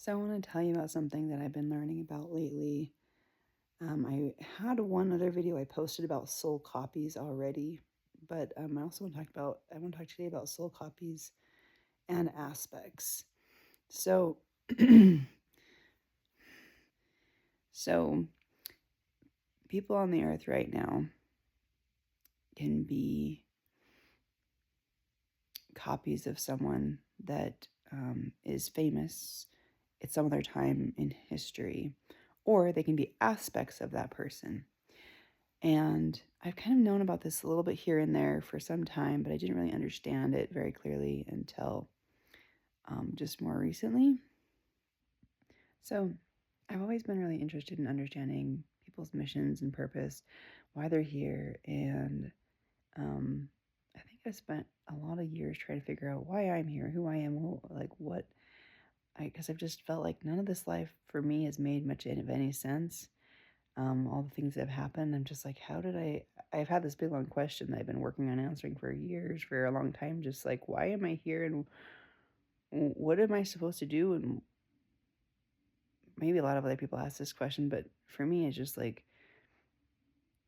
So I want to tell you about something that I've been learning about lately. I had one other video I posted about soul copies already, but I also want to I want to talk today about soul copies and aspects. So, so people on the earth right now can be copies of someone that is famous at some other time in history, or they can be aspects of that person. And I've kind of known about this a little bit here and there for some time, but I didn't really understand it very clearly until just more recently. So I've always been really interested in understanding people's missions and purpose, why they're here, and I think I spent a lot of years trying to figure out why I'm here, who I am, what because I've just felt like none of this life for me has made much of any sense. All the things that have happened, I'm just like, I've had this big long question that I've been working on answering for years, for a long time, just like, why am I here and what am I supposed to do? And maybe a lot of other people ask this question, but for me, it's just like,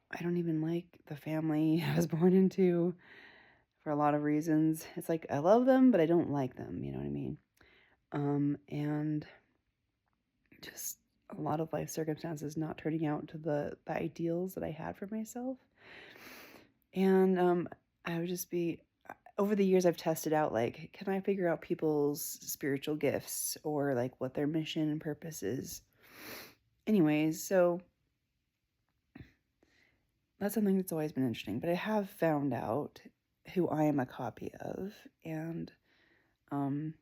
I don't even like the family I was born into for a lot of reasons. It's like, I love them, but I don't like them, you know what I mean? And just a lot of life circumstances not turning out to the ideals that I had for myself. And I would just be over the years I've tested out, like, can I figure out people's spiritual gifts or like what their mission and purpose is. Anyways, so that's something that's always been interesting, but I have found out who I am a copy of, and um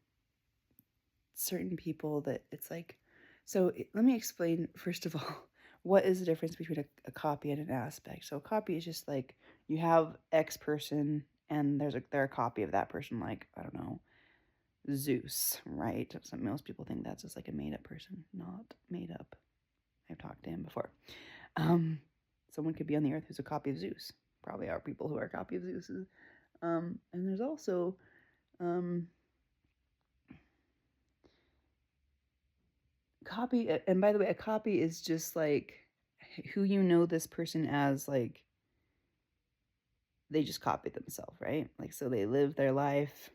certain people that it's like, let me explain first of all what is the difference between a copy and an aspect. So a copy is just like you have X person and they're a copy of that person, like, I don't know, Zeus, right? So most people think that's just like a made up person, not made up. I've talked to him before. Um, Someone could be on the earth who's a copy of Zeus. Probably are people who are a copy of Zeus. And there's also um, copy. And by the way, a copy is just like who you know this person as, like they just copied themselves, right? Like, so they live their life.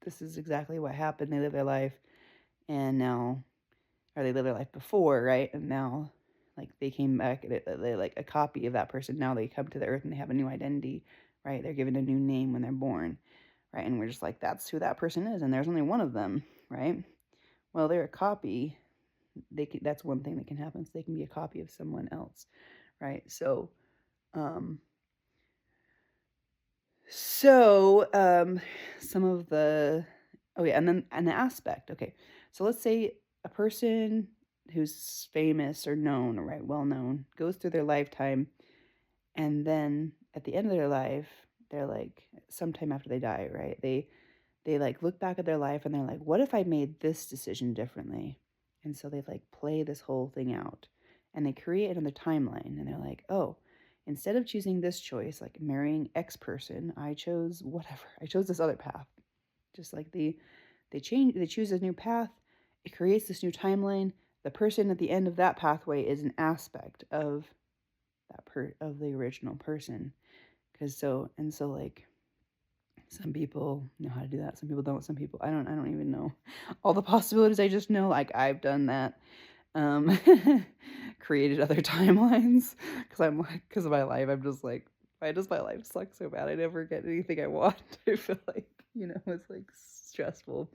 This is exactly what happened. They live their life, and now, or they lived their life before, right? And now, like, they came back, and they're like a copy of that person. Now they come to the earth and they have a new identity, right? They're given a new name when they're born, right? And we're just like, that's who that person is, and there's only one of them, right? Well, they're a copy. That's one thing that can happen. So they can be a copy of someone else, right? Um, so some of the oh yeah, and then an aspect. Okay, so let's say a person who's famous or known, right, well known, goes through their lifetime, and then at the end of their life, they're like, sometime after they die, right? They like look back at their life and they're like, what if I made this decision differently? And so they like play this whole thing out and they create another timeline and they're like, oh, instead of choosing this choice, like marrying X person, I chose whatever. I chose this other path. Just like they choose a new path, it creates this new timeline. The person at the end of that pathway is an aspect of of the original person. Cause so like some people know how to do that. Some people don't. Some people I don't even know all the possibilities. I just know like I've done that. Um Created other timelines because of my life. I'm just like, why does my life suck so bad? I never get anything I want. I feel like, it's like stressful.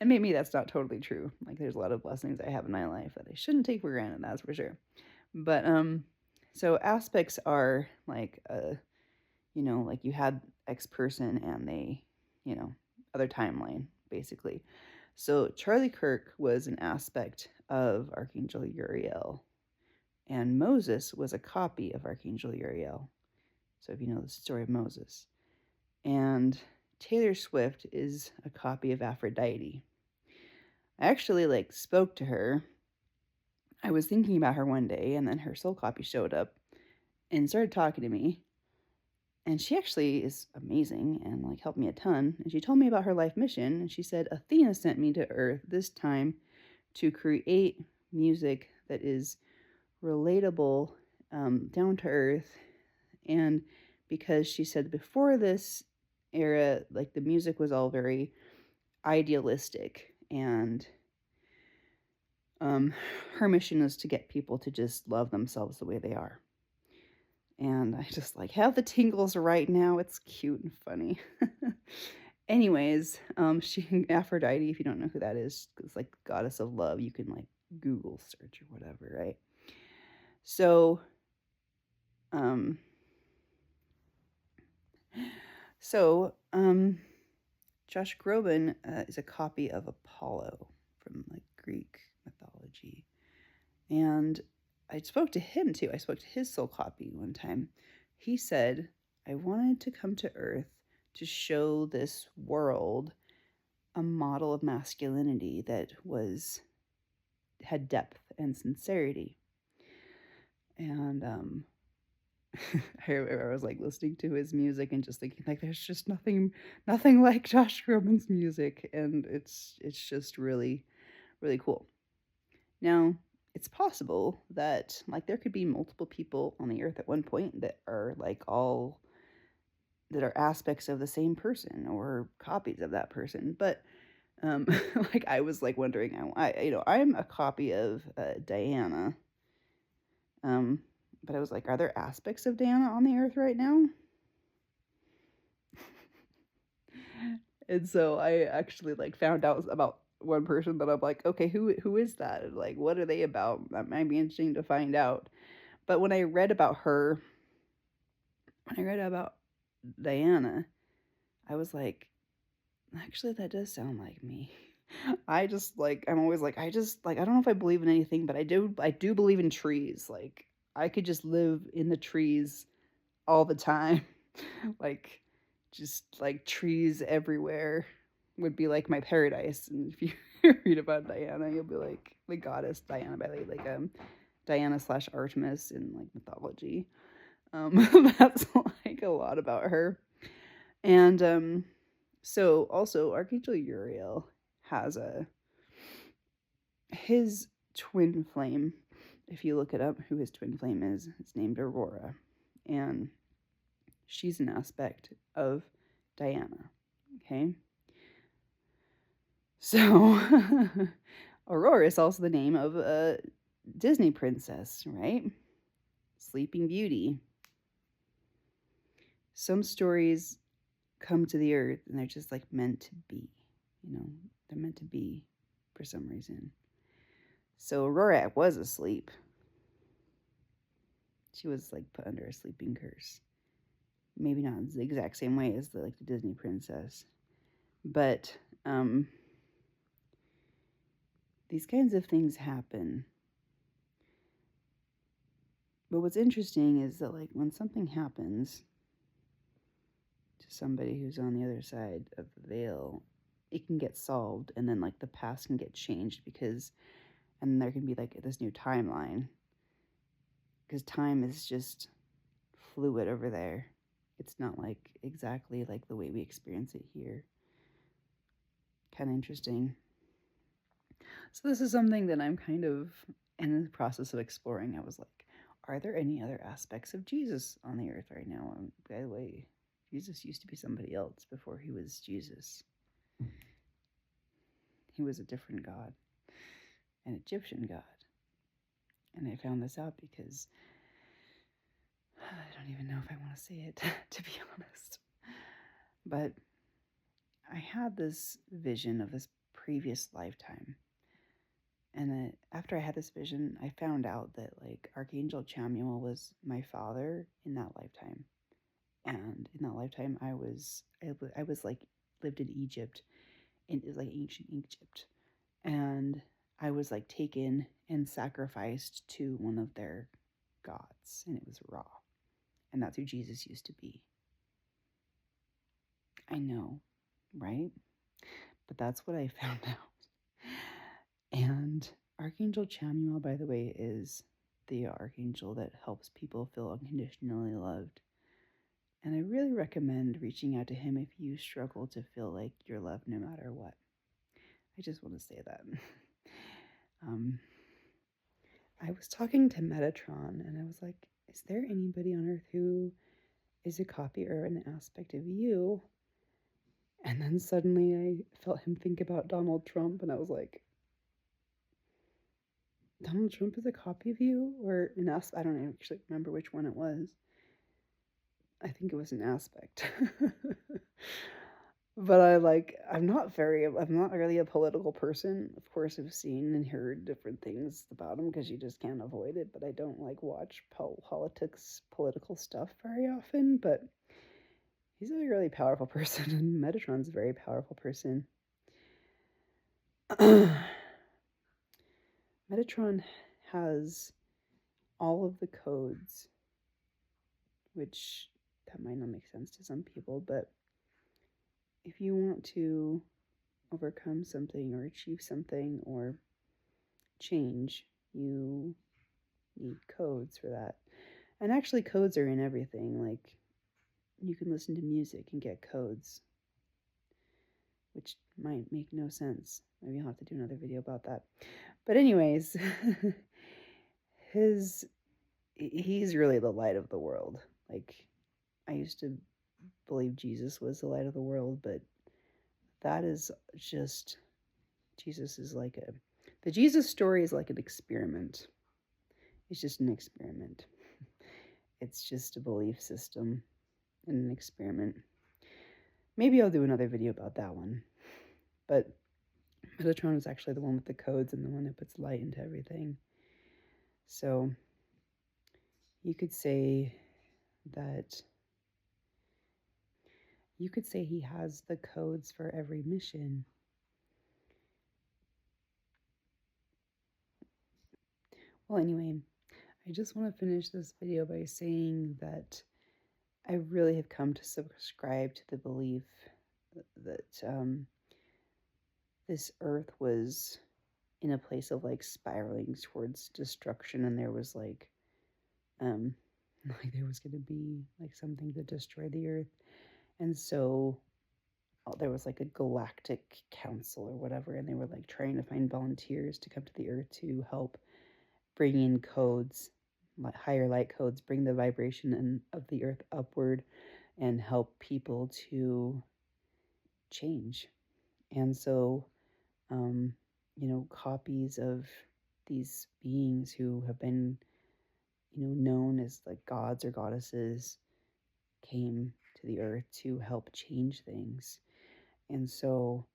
And maybe that's not totally true. Like there's a lot of blessings I have in my life that I shouldn't take for granted, that's for sure. But so aspects are like like you had X person and they, you know, other timeline, basically. So Charlie Kirk was an aspect of Archangel Uriel, and Moses was a copy of Archangel Uriel. So if you know the story of Moses. And Taylor Swift is a copy of Aphrodite. I actually like spoke to her. I was thinking about her one day and then her soul copy showed up and started talking to me. And she actually is amazing and like helped me a ton. And she told me about her life mission. And she said, Athena sent me to Earth this time to create music that is relatable, down to earth. And because she said before this era, like the music was all very idealistic. And um, her mission is to get people to just love themselves the way they are. And I just like have the tingles right now. It's cute and funny. Anyways, she Aphrodite, if you don't know who that is, it's like goddess of love. You can like Google search or whatever, right? So, um, so Josh Groban is a copy of Apollo from like Greek mythology, and I spoke to him too. I spoke to his soul copy one time. He said, I wanted to come to Earth to show this world a model of masculinity that had depth and sincerity. And I was like listening to his music and just thinking like there's just nothing like Josh Groban's music, and it's just really really cool. Now, it's possible that like there could be multiple people on the earth at one point that are like all that are aspects of the same person or copies of that person. But like I was like wondering, I'm a copy of Diana. Um, but I was like, are there aspects of Diana on the earth right now? And so I actually like found out about one person that I'm like, okay, who is that? And, like, what are they about? That might be interesting to find out. But when I read about Diana, I was like, actually, that does sound like me. I'm always like, I don't know if I believe in anything, but I do believe in trees. Like, I could just live in the trees all the time. Like, just like trees everywhere would be like my paradise. And if you read about Diana, you'll be like the goddess Diana by Diana slash Artemis in like mythology. That's like a lot about her. And so also Archangel Uriel has a his twin flame. If you look it up, who his twin flame is, it's named Aurora, and she's an aspect of Diana. Okay, so Aurora is also the name of a Disney princess, right? Sleeping Beauty. Some stories come to the earth and they're just like meant to be, they're meant to be for some reason. So Aurora was asleep. She was like put under a sleeping curse. Maybe not the exact same way as the Disney princess, but these kinds of things happen. But what's interesting is that like when something happens to somebody who's on the other side of the veil, it can get solved, and then like the past can get changed and there can be like this new timeline, because time is just fluid over there. It's not like exactly like the way we experience it here. Kind of interesting. So this is something that I'm kind of in the process of exploring. I was like, are there any other aspects of Jesus on the earth right now? And by the way, Jesus used to be somebody else before he was Jesus. He was a different god, an Egyptian god. And I found this out because I don't even know if I want to say it, to be honest. But I had this vision of this previous lifetime. And after I had this vision, I found out that like Archangel Chamuel was my father in that lifetime. And in that lifetime, I was like lived in Egypt, in like ancient Egypt, and I was like taken and sacrificed to one of their gods, and it was Ra, and that's who Jesus used to be. I know, right? But that's what I found out. And Archangel Chamuel, by the way, is the archangel that helps people feel unconditionally loved. And I really recommend reaching out to him if you struggle to feel like you're loved no matter what. I just want to say that. um, I was talking to Metatron and I was like, is there anybody on earth who is a copy or an aspect of you? And then suddenly I felt him think about Donald Trump and I was like, Donald Trump is a copy of you? Or an aspect? I don't actually remember which one it was. I think it was an aspect. But I'm not really a political person. Of course, I've seen and heard different things about him because you just can't avoid it. But I don't like watch political stuff very often. But he's a really powerful person, and Metatron's a very powerful person. Metatron has all of the codes, which that might not make sense to some people, but if you want to overcome something or achieve something or change, you need codes for that. And actually, codes are in everything. Like, you can listen to music and get codes, which might make no sense. Maybe I'll have to do another video about that. But anyways, he's really the light of the world. Like, I used to believe Jesus was the light of the world, but that is just Jesus is like the Jesus story is like an experiment. It's just an experiment. It's just a belief system and an experiment. Maybe I'll do another video about that one. But Metatron is actually the one with the codes and the one that puts light into everything. So you could say that he has the codes for every mission. Well, anyway, I just want to finish this video by saying that I really have come to subscribe to the belief that this earth was in a place of like spiraling towards destruction, and there was like there was going to be like something to destroy the earth, and so there was like a galactic council or whatever, and they were like trying to find volunteers to come to the earth to help bring in codes, higher light codes, bring the vibration of the earth upward and help people to change. And so copies of these beings who have been known as like gods or goddesses came to the earth to help change things. And so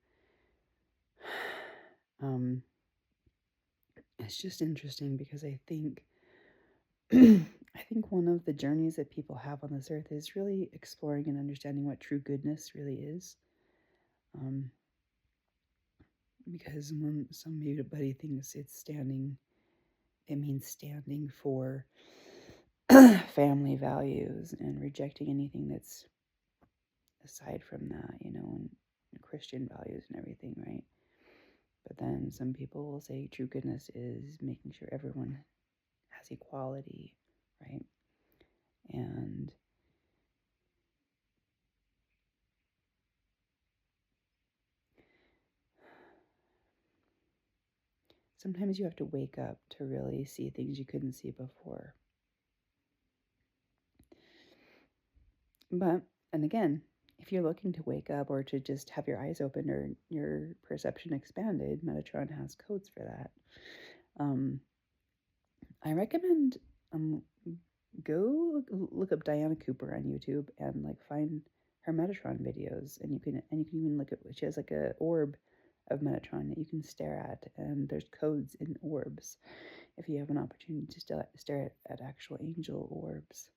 it's just interesting because I think one of the journeys that people have on this earth is really exploring and understanding what true goodness really is. Because when somebody thinks it means standing for family values and rejecting anything that's aside from that, and Christian values and everything, right? But then some people will say true goodness is making sure everyone has equality, right? And sometimes you have to wake up to really see things you couldn't see before. But, and again, if you're looking to wake up or to just have your eyes opened or your perception expanded, Metatron has codes for that. I recommend go look up Diana Cooper on YouTube and like find her Metatron videos, and you can even look at, she has like a orb of Metatron that you can stare at, and there's codes in orbs if you have an opportunity to stare at actual angel orbs.